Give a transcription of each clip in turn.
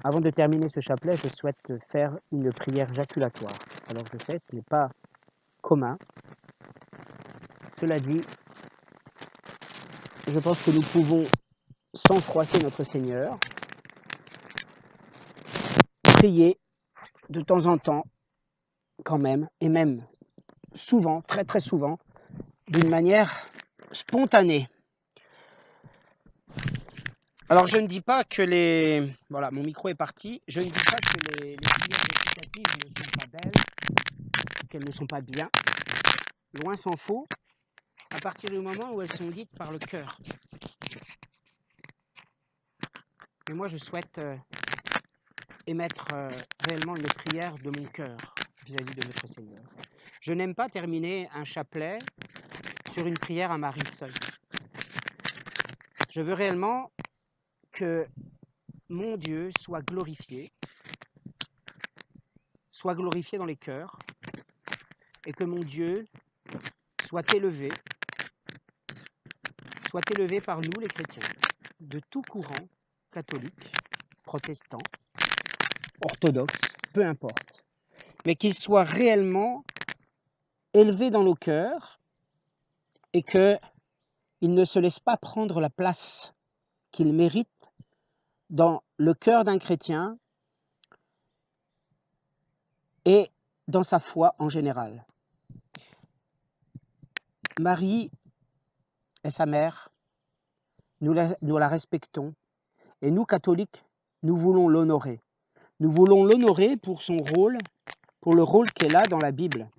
Avant de terminer ce chapelet, je souhaite faire une prière jaculatoire. Alors je sais, ce n'est pas commun. Cela dit, je pense que nous pouvons, sans froisser notre Seigneur, prier de temps en temps, quand même, et même souvent, très très souvent, d'une manière spontanée. Alors je ne dis pas que les... Voilà, mon micro est parti. Je ne dis pas que les prières récitatives ne sont pas belles, qu'elles ne sont pas bien. Loin s'en faut, à partir du moment où elles sont dites par le cœur. Mais moi je souhaite émettre réellement une prière de mon cœur vis-à-vis de notre Seigneur. Je n'aime pas terminer un chapelet sur une prière à Marie seule. Je veux réellement que mon Dieu soit glorifié dans les cœurs, et que mon Dieu soit élevé par nous les chrétiens, de tout courant, catholique, protestant, orthodoxe, peu importe, mais qu'il soit réellement élevé dans nos cœurs et qu'il ne se laisse pas prendre la place qu'il mérite dans le cœur d'un chrétien et dans sa foi en général. Marie est sa mère, nous la respectons, et nous, catholiques, nous voulons l'honorer. Nous voulons l'honorer pour son rôle, pour le rôle qu'elle a dans la Bible.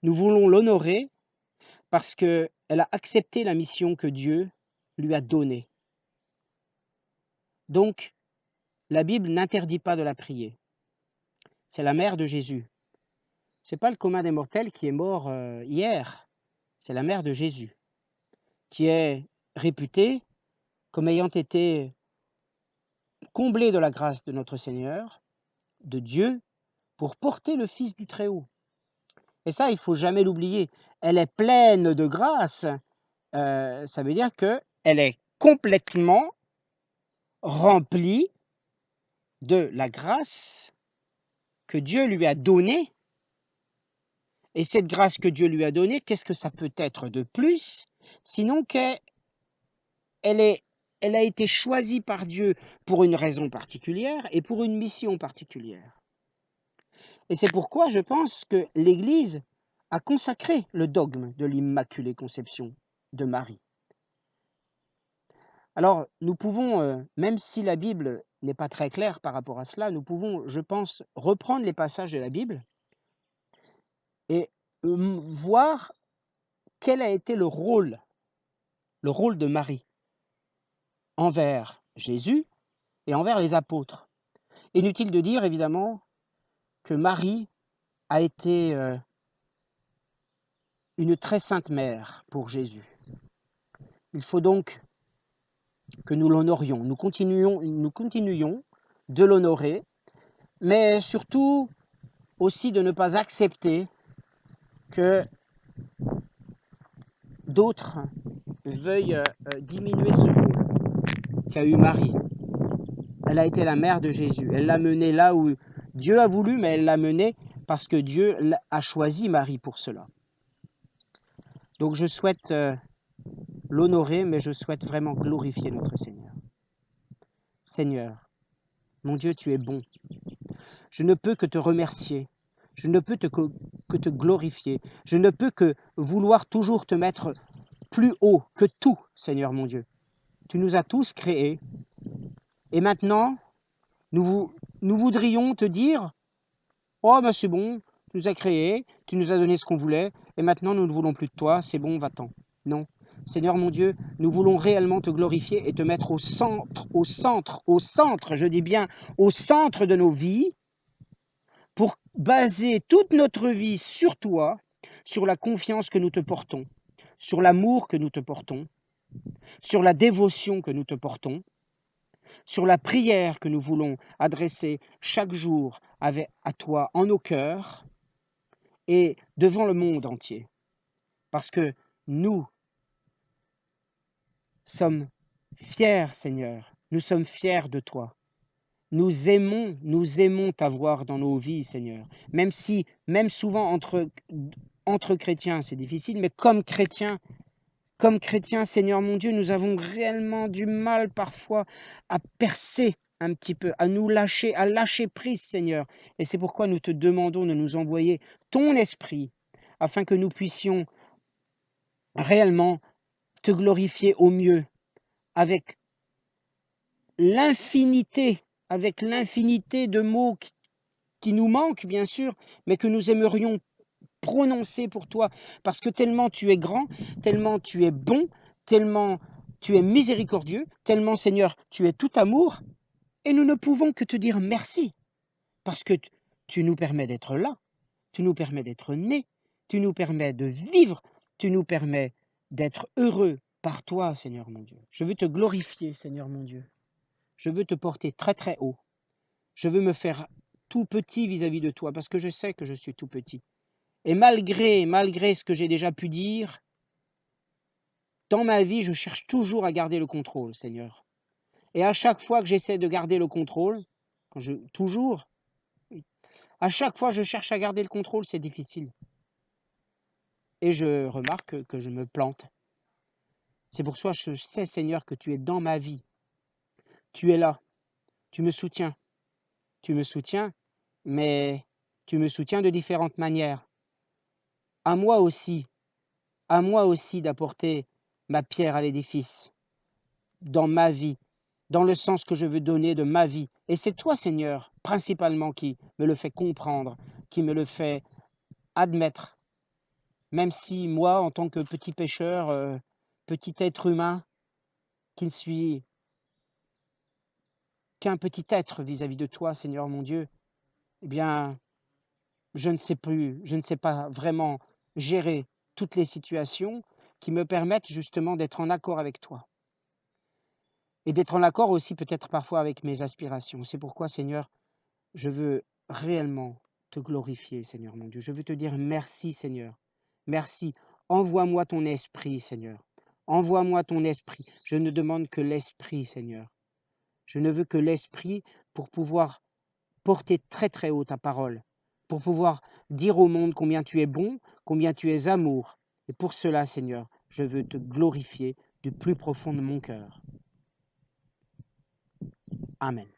Nous voulons l'honorer parce qu'elle a accepté la mission que Dieu lui a donnée. Donc, la Bible n'interdit pas de la prier. C'est la mère de Jésus. Ce n'est pas le commun des mortels qui est mort hier. C'est la mère de Jésus, qui est réputée comme ayant été comblée de la grâce de notre Seigneur, de Dieu, pour porter le Fils du Très-Haut. Et ça, il ne faut jamais l'oublier. Elle est pleine de grâce. Ça veut dire qu'elle est complètement remplie de la grâce que Dieu lui a donnée. Et cette grâce que Dieu lui a donnée, qu'est-ce que ça peut être de plus, sinon qu'elle a été choisie par Dieu pour une raison particulière et pour une mission particulière. Et c'est pourquoi je pense que l'Église a consacré le dogme de l'Immaculée Conception de Marie. Alors, nous pouvons, même si la Bible n'est pas très claire par rapport à cela, nous pouvons, je pense, reprendre les passages de la Bible et voir quel a été le rôle de Marie envers Jésus et envers les apôtres. Inutile de dire, évidemment, que Marie a été une très sainte mère pour Jésus. Il faut donc que nous l'honorions, nous continuions de l'honorer, mais surtout aussi de ne pas accepter que d'autres veuillent diminuer ce rôle qu'a eu Marie. Elle a été la mère de Jésus. Elle l'a mené là où Dieu a voulu, mais elle l'a mené parce que Dieu a choisi Marie pour cela. Donc je souhaite l'honorer, mais je souhaite vraiment glorifier notre Seigneur. Seigneur, mon Dieu, tu es bon. Je ne peux que te remercier. Je ne peux que te glorifier. Je ne peux que vouloir toujours te mettre plus haut que tout, Seigneur mon Dieu. Tu nous as tous créés. Et maintenant, nous voudrions te dire, oh ben c'est bon, tu nous as créés, tu nous as donné ce qu'on voulait, et maintenant nous ne voulons plus de toi, c'est bon, va-t'en. Non. Seigneur mon Dieu, nous voulons réellement te glorifier et te mettre au centre, je dis bien au centre de nos vies, pour baser toute notre vie sur toi, sur la confiance que nous te portons, sur l'amour que nous te portons, sur la dévotion que nous te portons, sur la prière que nous voulons adresser chaque jour à toi en nos cœurs et devant le monde entier. Parce que nous sommes fiers, Seigneur, nous sommes fiers de toi. nous aimons t'avoir dans nos vies, Seigneur. Même si, même souvent entre chrétiens, c'est difficile, mais comme chrétiens, Seigneur mon Dieu, nous avons réellement du mal parfois à percer un petit peu, à lâcher prise, Seigneur. Et c'est pourquoi nous te demandons de nous envoyer ton esprit, afin que nous puissions réellement te glorifier au mieux, avec l'infinité, avec l'infinité de mots qui nous manquent, bien sûr, mais que nous aimerions prononcer pour toi, parce que tellement tu es grand, tellement tu es bon, tellement tu es miséricordieux, tellement, Seigneur, tu es tout amour, et nous ne pouvons que te dire merci, parce que tu nous permets d'être là, tu nous permets d'être nés, tu nous permets de vivre, tu nous permets d'être heureux par toi, Seigneur mon Dieu. Je veux te glorifier, Seigneur mon Dieu. Je veux te porter très très haut. Je veux me faire tout petit vis-à-vis de toi, parce que je sais que je suis tout petit. Et malgré ce que j'ai déjà pu dire, dans ma vie, je cherche toujours à garder le contrôle, Seigneur. Et à chaque fois que j'essaie de garder le contrôle, toujours, à chaque fois que je cherche à garder le contrôle, c'est difficile. Et je remarque que je me plante. C'est pour ça que je sais, Seigneur, que tu es dans ma vie. Tu es là. Tu me soutiens. Tu me soutiens, mais tu me soutiens de différentes manières. À moi aussi d'apporter ma pierre à l'édifice, dans ma vie, dans le sens que je veux donner de ma vie. Et c'est toi, Seigneur, principalement, qui me le fait comprendre, qui me le fait admettre. Même si moi, en tant que petit pécheur, petit être humain, qui ne suis qu'un petit être vis-à-vis de toi, Seigneur mon Dieu, eh bien, je ne sais pas vraiment gérer toutes les situations qui me permettent justement d'être en accord avec toi. Et d'être en accord aussi peut-être parfois avec mes aspirations. C'est pourquoi, Seigneur, je veux réellement te glorifier, Seigneur mon Dieu. Je veux te dire merci, Seigneur. Merci. Envoie-moi ton esprit, Seigneur. Envoie-moi ton esprit. Je ne demande que l'esprit, Seigneur. Je ne veux que l'esprit pour pouvoir porter très très haut ta parole, pour pouvoir dire au monde combien tu es bon, combien tu es amour. Et pour cela, Seigneur, je veux te glorifier du plus profond de mon cœur. Amen.